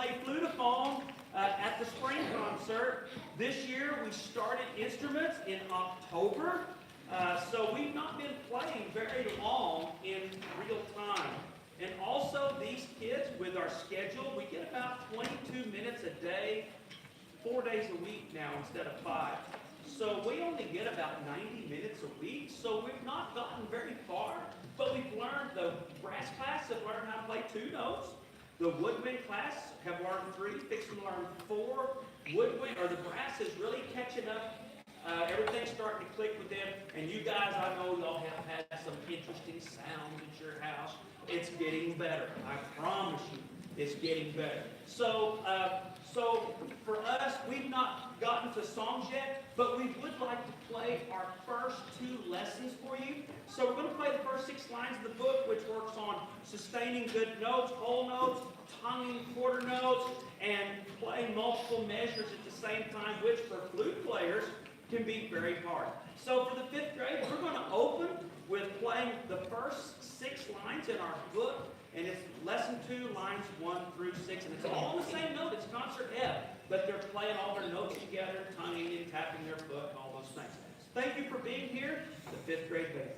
play flutophone at the spring concert. This year we started instruments in October, so we've not been playing very long in real time. And also these kids, with our schedule, we get about 22 minutes a day, 4 days a week now instead of 5. So we only get about 90 minutes a week, so we've not gotten very far, but we've learned. The brass class have learned how to play 2 notes. The woodwind class have learned 3, fixing to learn 4. Woodwind, or the brass, is really catching up. Everything's starting to click with them, and you guys, I know y'all have had some interesting sounds at your house. It's getting better. I promise you, it's getting better. So for us, we've not gotten to songs yet, but we would like to play our first 2 lessons for you. So we're going to play the first 6 lines of the book, which works on sustaining good notes, whole notes, tonguing quarter notes, and playing multiple measures at the same time, which for flute players can be very hard. So for the 5th grade, we're going to open with playing the first 6 lines in our book, and it's lesson 2, lines 1 through 6, and it's all on the same note. It's concert F, but they're playing all their notes together, tonguing and tapping their foot, and all those things. Thank you for being here, the 5th grade band.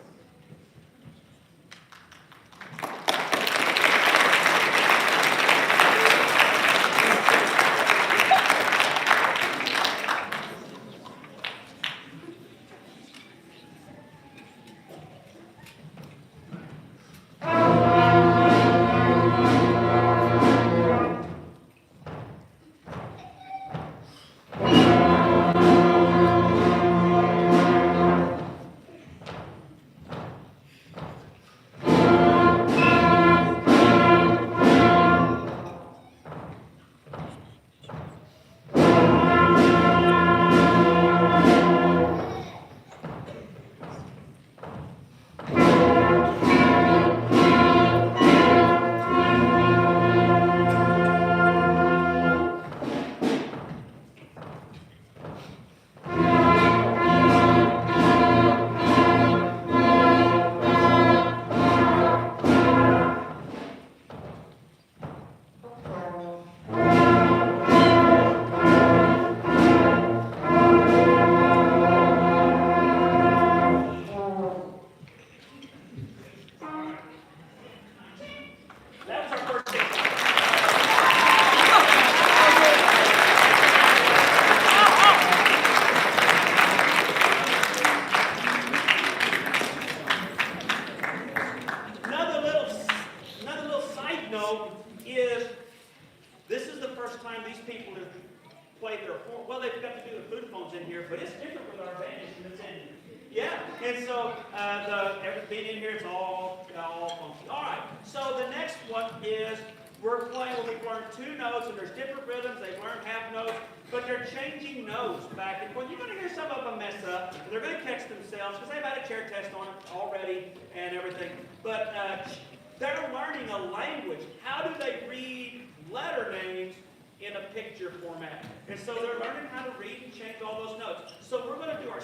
They're learning a language. How do they read letter names in a picture format? And so they're learning how to read and change all those notes. So we're going to do our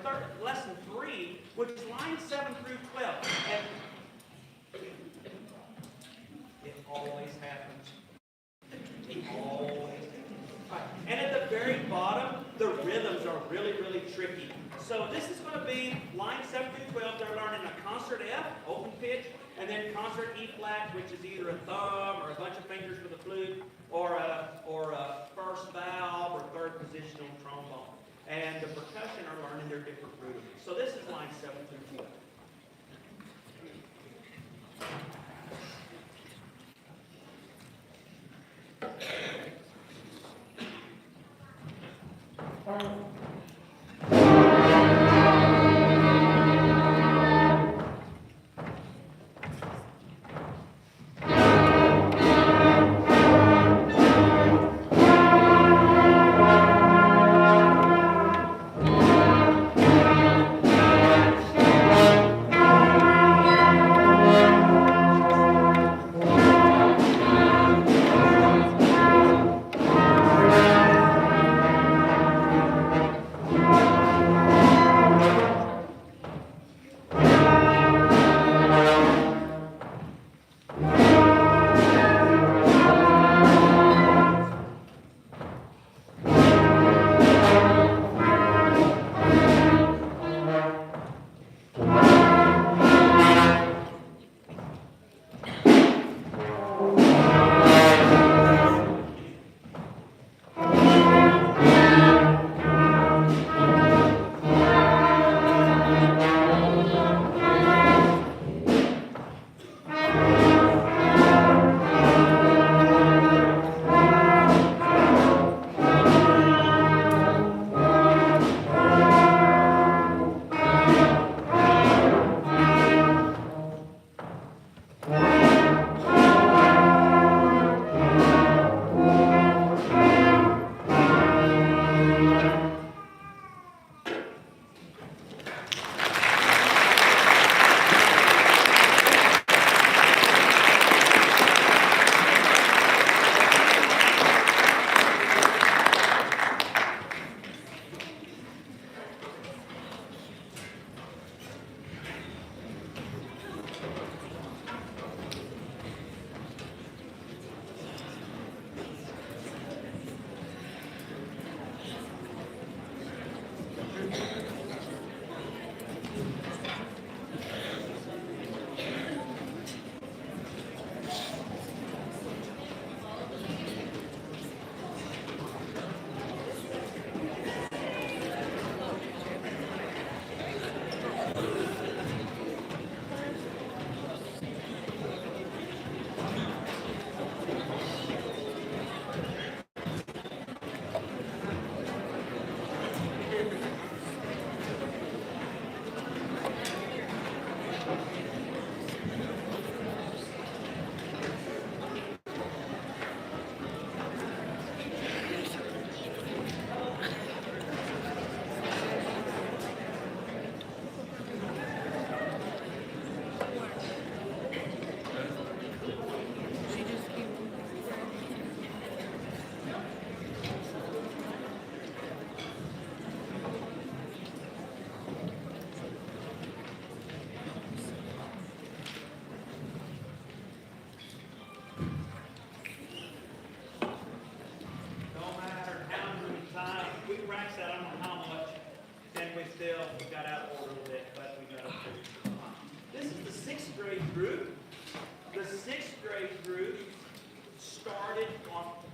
third, lesson 3, which is lines 7 through 12. And it always happens. It always happens. And at the very bottom, the rhythms are really, really tricky. So this is going to be line 7 through 12. They're learning a concert F, open pitch, and then concert E flat, which is either a thumb or a bunch of fingers for the flute, or a first valve or third positional trombone. And the percussion are learning their different rudiments. So this is line 7 through 12.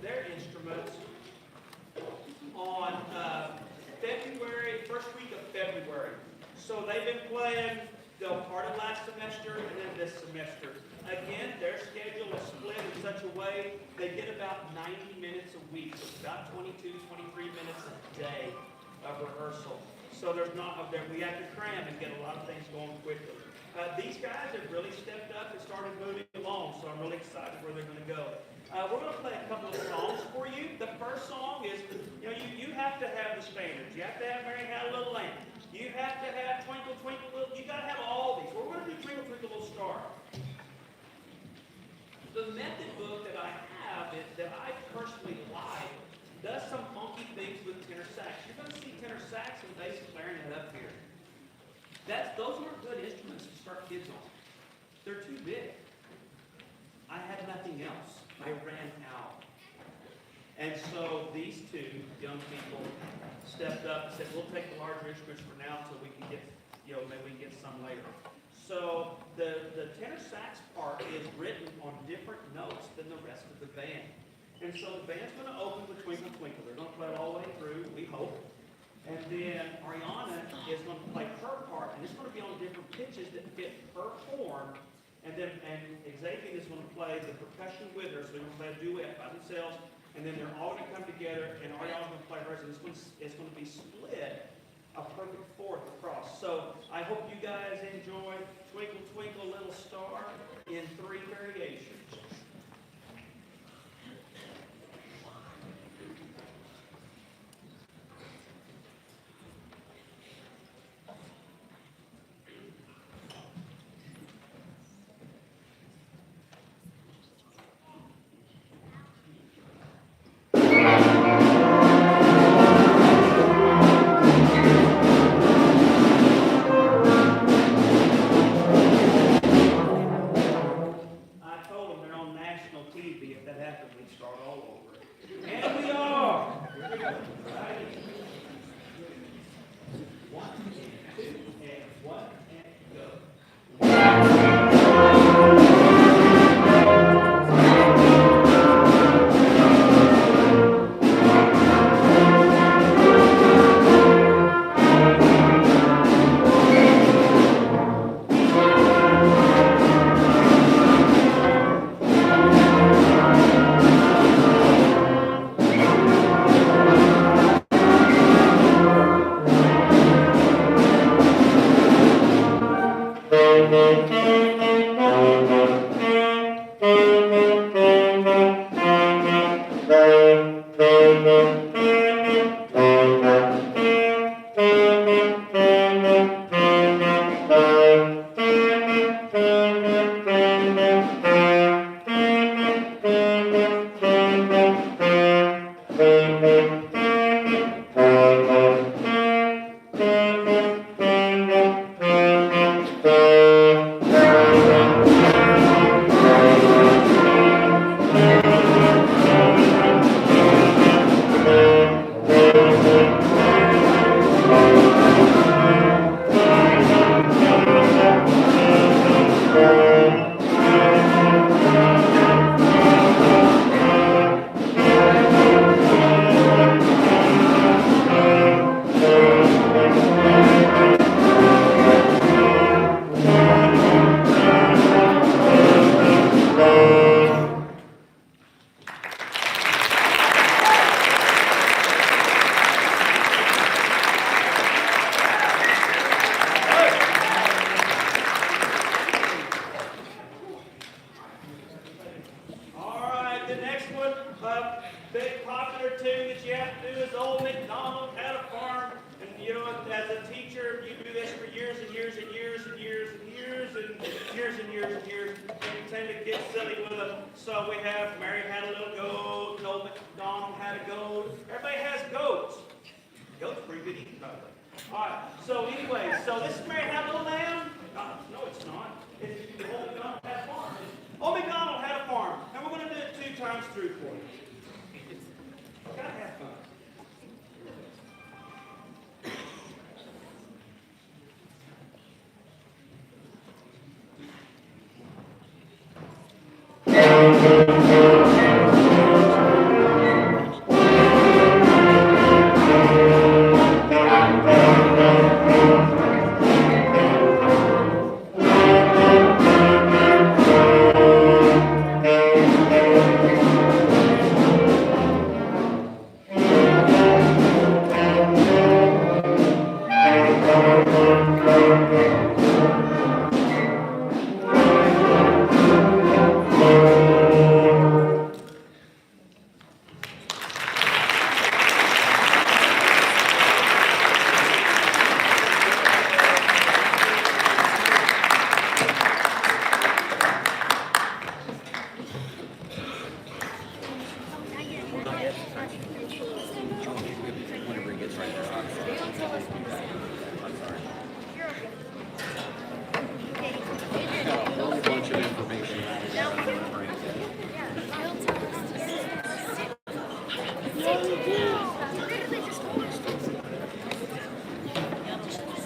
their instruments on February, first week of February. So they've been playing the part of last semester and then this semester. Again, their schedule is split in such a way they get about 90 minutes a week, so it's about 22, 23 minutes a day of rehearsal. So there's not, we have to cram and get a lot of things going quickly. These guys have really stepped up and started moving along, so I'm really excited where they're going to go. We're going to play a couple of songs for you. The first song is, you have to have the standards. You have to have Mary Had a Little Lamb. You have to have Twinkle, Twinkle, Little. You got to have all these. We're going to do Twinkle, Twinkle, Little Star. The method book that I have that I personally like does some funky things with tenor sax. You're going to see tenor sax and bass clarinet up here. Those aren't good instruments to start kids on. They're too big. I had nothing else. I ran out. And so these two young people stepped up and said, we'll take the larger instruments for now until we can get, maybe we can get some later. So the tenor sax part is written on different notes than the rest of the band. And so the band's going to open with Twinkle Twinkle. They're going to play it all the way through, we hope. And then Ariana is going to play her part, and it's going to be on different pitches that fit her form. And Xavier is going to play the percussion with her, so they're going to play a duet by themselves. And then they're all going to come together, and Ariana's going to play hers, and it's going to be split a perfect fourth across. So I hope you guys enjoy Twinkle Twinkle Little Star in 3 variations.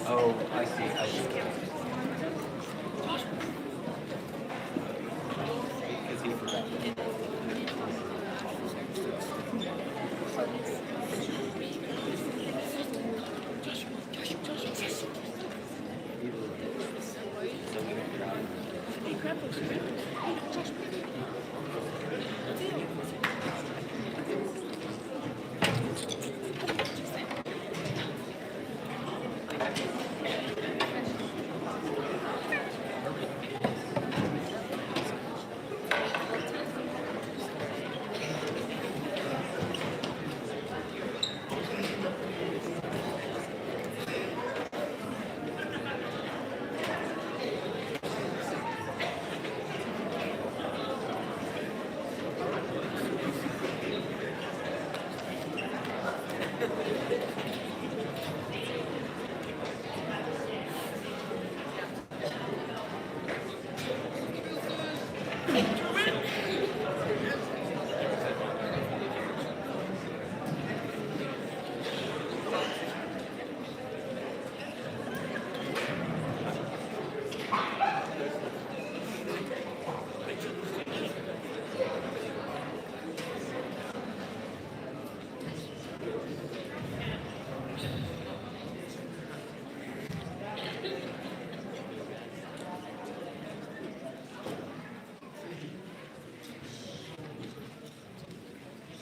Oh, I see. I see. Because he forgot.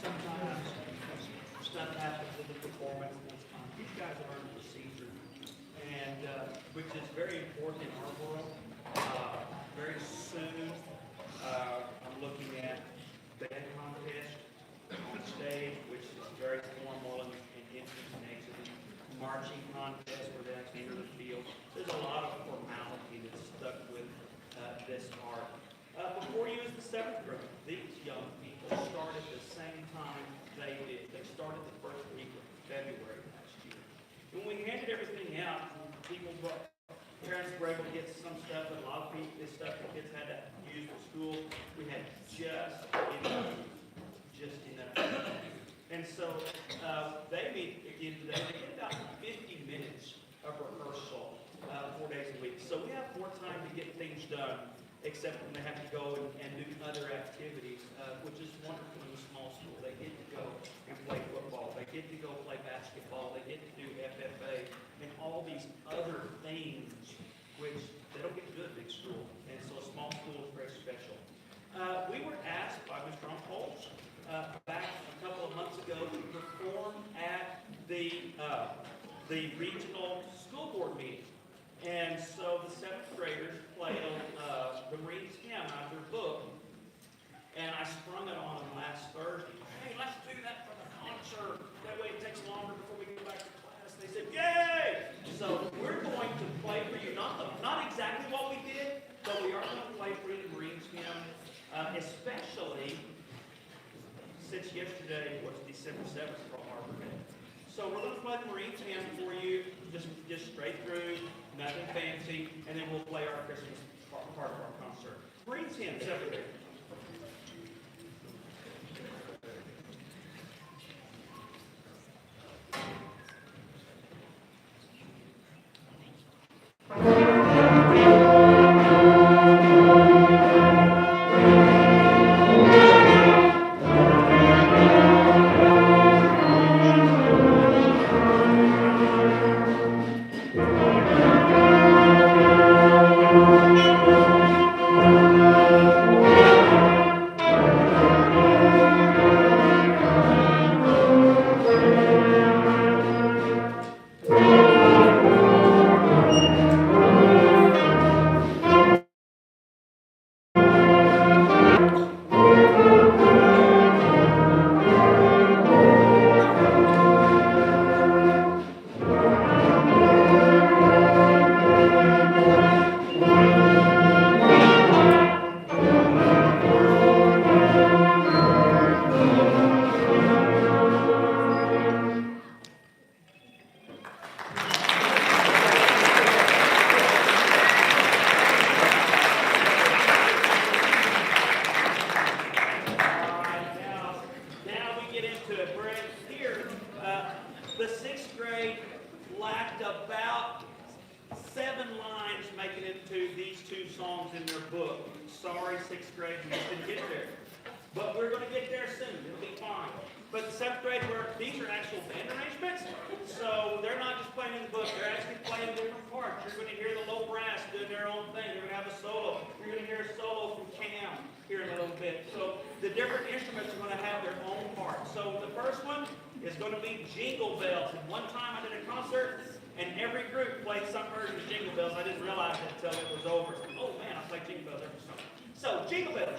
Sometimes stuff happens in the performance. These guys learn the procedure, and which is very important in our world. Very soon, I'm looking at band contest on stage, which is very formal and interesting. Marching contest where they actually enter the field. There's a lot of formality that's stuck with this art. Before you as the seventh grade, these young people started the same time they did. They started the first week of February last year. When we handed everything out, parents were able to get some stuff, and a lot of people, this stuff the kids had to use for school. We had just enough. And so they meet again today. They get about 50 minutes of rehearsal 4 days a week. So we have more time to get things done, except when they have to go and do other activities, which is wonderful in a small school. They get to go and play football. They get to go play basketball. They get to do FFA and all these other things, which they don't get to do at big school. And so a small school is very special. We were asked by Mr. Holtz back a couple of months ago to perform at the regional school board meeting. And so the seventh graders played the Marines hymn out of their book. And I sprung it on them last Thursday. Hey, let's do that for the concert. That way it takes longer before we go back to class. They said, yay! So we're going to play for you. Not exactly what we did, but we are going to play for you the Marines hymn, especially since yesterday was December 7th for Arbor Day. So we're going to play the Marines hymn for you, just straight through, nothing fancy, and then we'll play our Christmas part of our concert. Marines hymn, seventh grade. into it. Whereas here, the 6th grade lacked about 7 lines making it to these 2 songs in their book. Sorry, 6th grade, we just didn't get there. But we're going to get there soon. It'll be fine. But the 7th grade, these are actual band arrangements, so they're not just playing in the book. They're actually playing different parts. You're going to hear the low brass doing their own thing. You're going to have a solo. You're going to hear a solo from Cam here in a little bit. So the different instruments are going to have their own parts. So the first one is going to be Jingle Bells. And one time I did a concert, and every group played some version of Jingle Bells. I didn't realize it until it was over. Oh man, I played Jingle Bells every song. So Jingle Bells.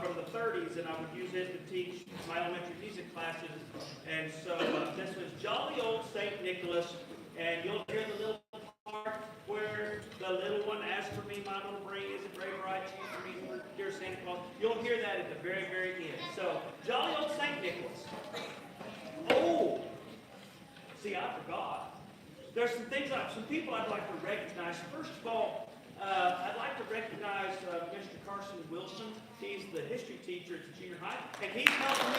From the 30s, and I would use it to teach my elementary music classes. And so this was Jolly Old St. Nicholas, and you'll hear the little part where the little one asks for me, my little brain isn't very bright, choose for me, dear Santa Claus. You'll hear that at the very, very end. So, Jolly Old St. Nicholas. Oh! See, I forgot. There's some things, some people I'd like to recognize. First of all, I'd like to recognize Mr. Carson Wilson. He's the history teacher at the junior high, and he's helping me.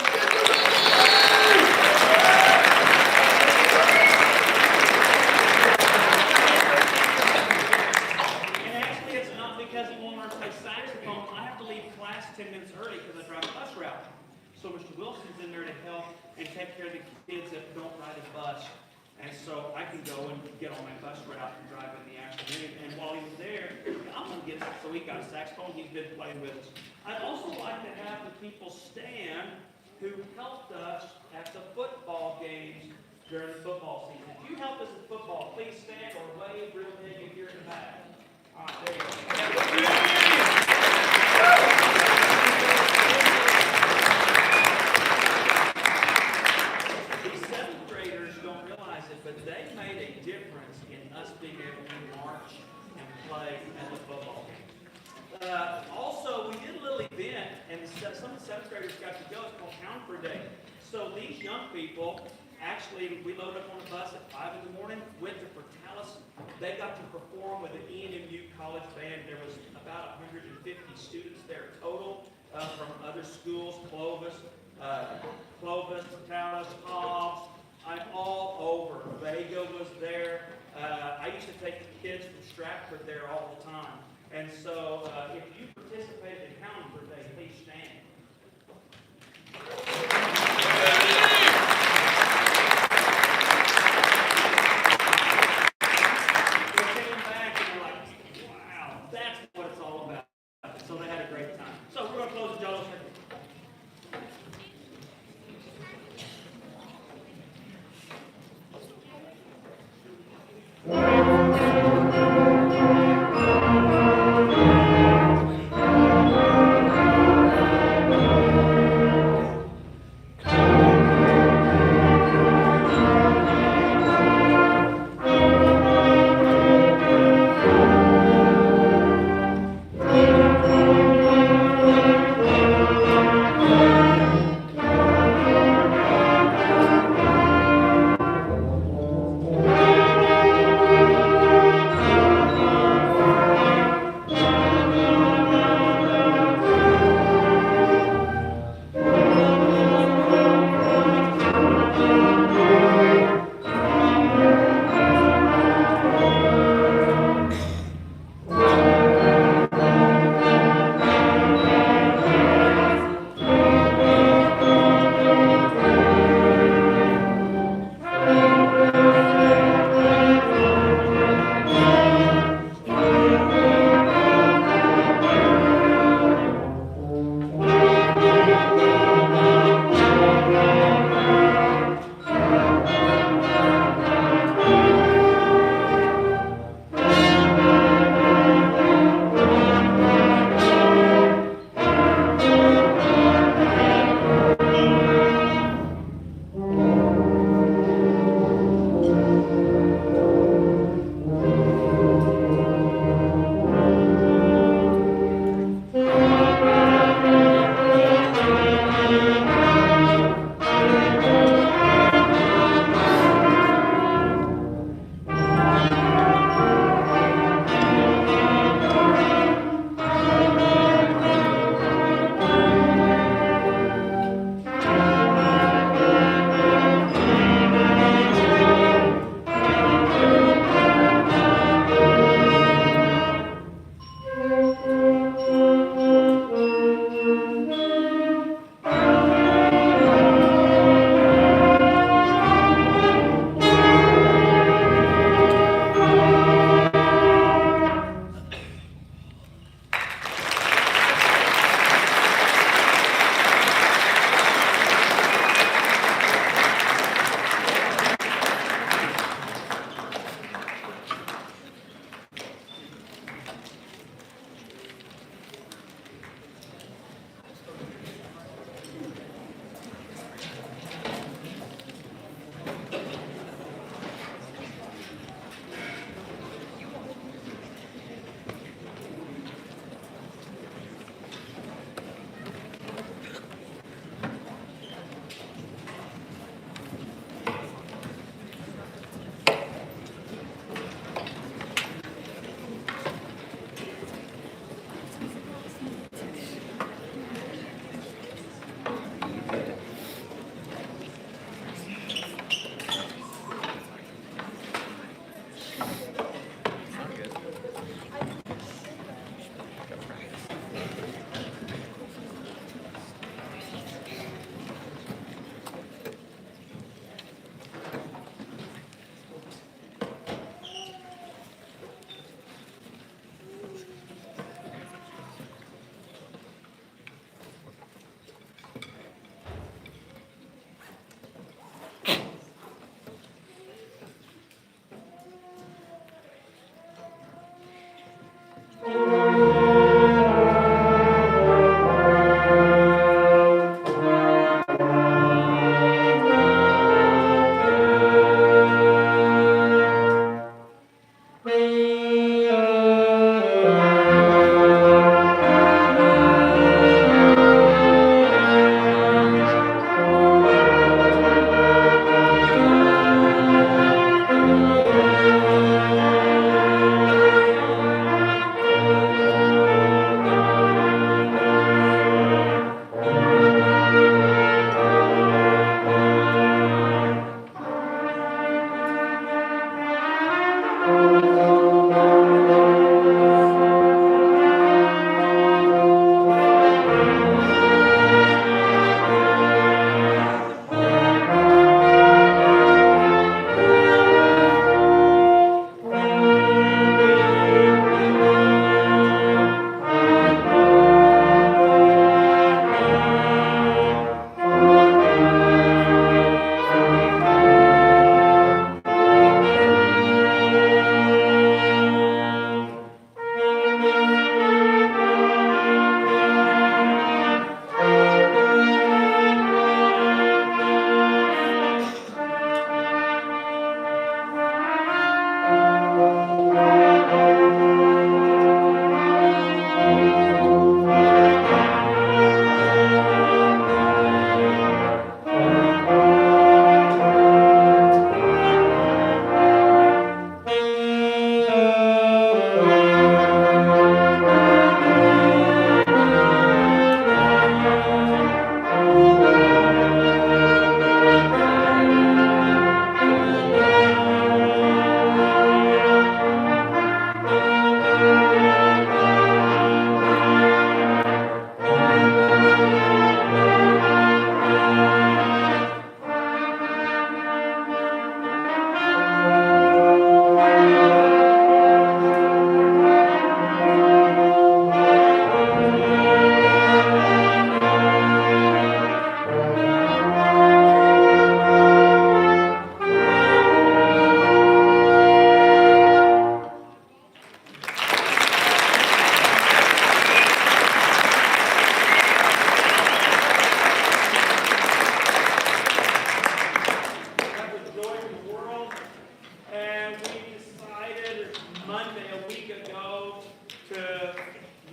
And actually, it's not because he won't learn to play saxophone. I have to leave class 10 minutes early because I drive a bus route. So Mr. Wilson's in there to help and take care of the kids that don't ride a bus. And so I can go and get on my bus route and drive in the afternoon. And while he was there, I'm going to get, so he got a saxophone. He's been playing with us. I'd also like to have the people stand who helped us at the football games during the football season. If you help us at football, please stand or wave real big if you're in the back. All right, there you go. But they made a difference in us being able to march and play at the football game. Also, we did a little event, and some of the 7th graders got to go. It's called Counter Day. So these young people, actually, we loaded up on a bus at 5 in the morning, went to Portales. They got to perform with the ENMU college band. There was about 150 students there total from other schools, Clovis, Portales, Hobbs, I'm all over. Vega was there. I used to take the kids from Stratford there all the time. And so if you participated in Calendar Day, please stand. They came back and they're like, wow, that's what it's all about. So they had a great time. So we're going to close the Jello Circle.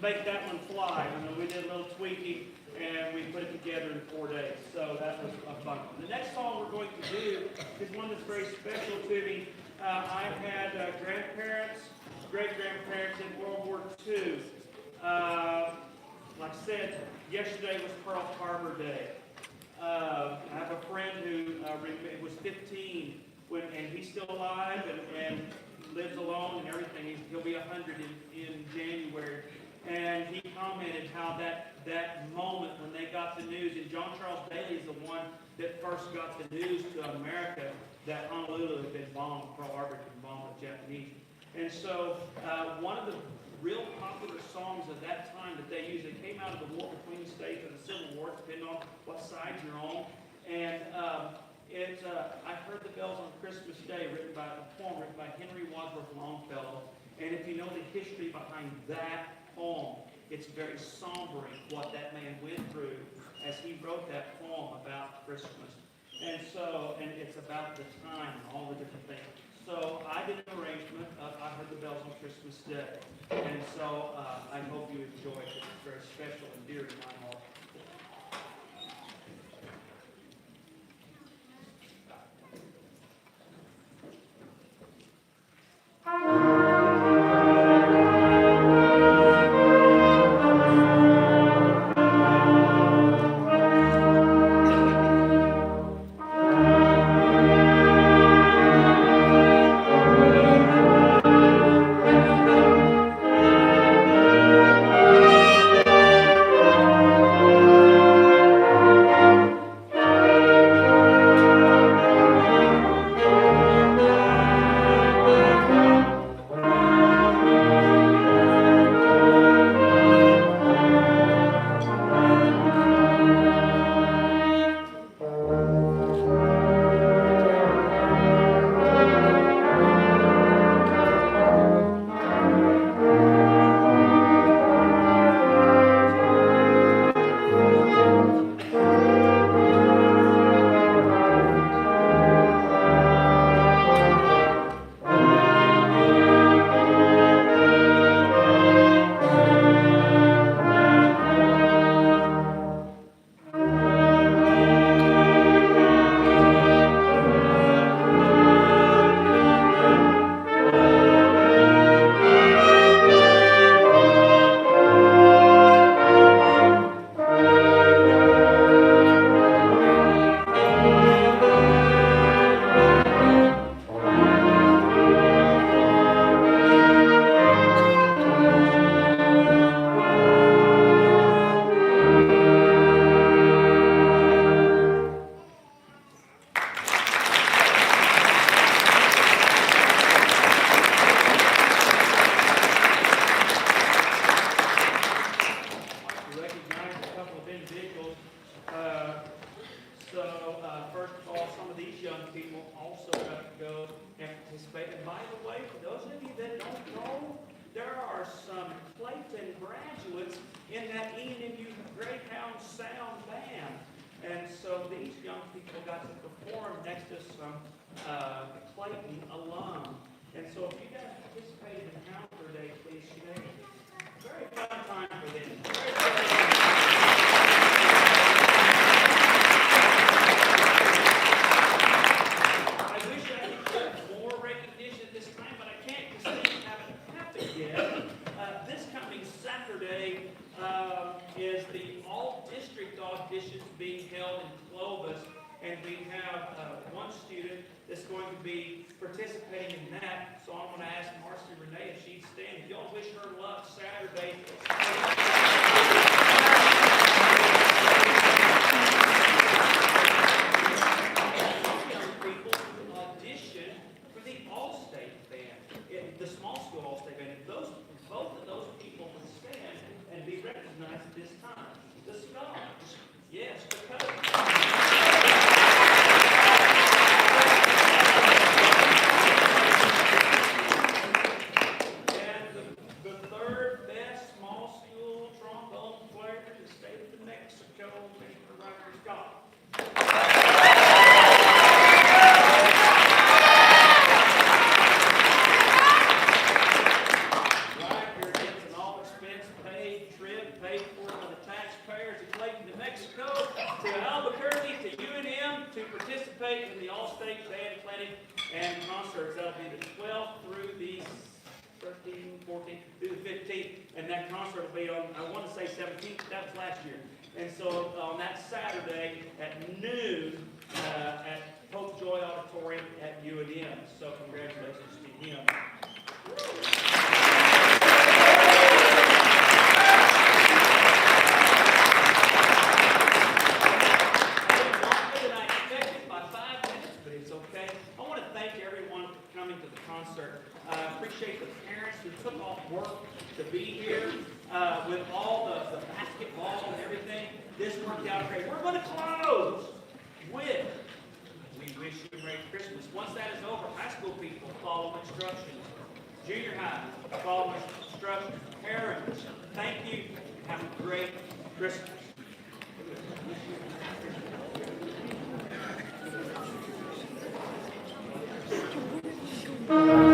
make that one fly. You know, we did a little tweaking and we put it together in 4 days. So that was a fun one. The next song we're going to do is one that's very special to me. I've had grandparents, great-grandparents in World War II. Like I said, yesterday was Pearl Harbor Day. I have a friend who was 15 and he's still alive and lives alone and everything. He'll be 100 in January. And he commented how that moment when they got the news, and John Charles Daly is the one that first got the news to America that Honolulu had been bombed, Pearl Harbor had been bombed with Japanese. And so one of the real popular songs of that time that they used, it came out of the war between the states and the Civil War, depending on what side you're on. And I Heard the Bells on Christmas Day, a poem written by Henry Wadsworth Longfellow. And if you know the history behind that poem, it's very sombering what that man went through as he wrote that poem about Christmas. And it's about the time and all the different things. So I did an arrangement of I Heard the Bells on Christmas Day. And so I hope you enjoy it. It's very special and dear to my heart. participate. And by the way, for those of you that don't know, there are some Clayton graduates in that E&MU Greyhound Sound Band. And so these young people got to perform next to some Clayton alum. And so if you guys participated in Counter Day, please share. Very fun time for them. Very fun time. I wish I could get more recognition this time, but I can't because things haven't happened yet. This coming Saturday is the all-district auditions being held in Clovis, and we have one student that's going to be participating in that. So I'm going to ask Marcy Renee if she'd stand. If y'all wish her luck Saturday. Young people audition for the All-State Band, the small school All-State Band. If both of those people would stand and be recognized at this time. The scholars, yes, because. In the All-State Band Clinic and concerts. That'll be the 12th through the 13th, 14th, through the 15th. And that concert will be on, I want to say 17th, that was last year. And so on that Saturday at noon at Hope Joy Auditorium at UNM. So congratulations to him. Appreciate the parents who took off work to be here with all the basketball and everything. This worked out great. We're going to close with we wish you a Merry Christmas. Once that is over, high school people follow instructions. Junior high, follow instructions. Parents, thank you. Have a great Christmas. Thank you.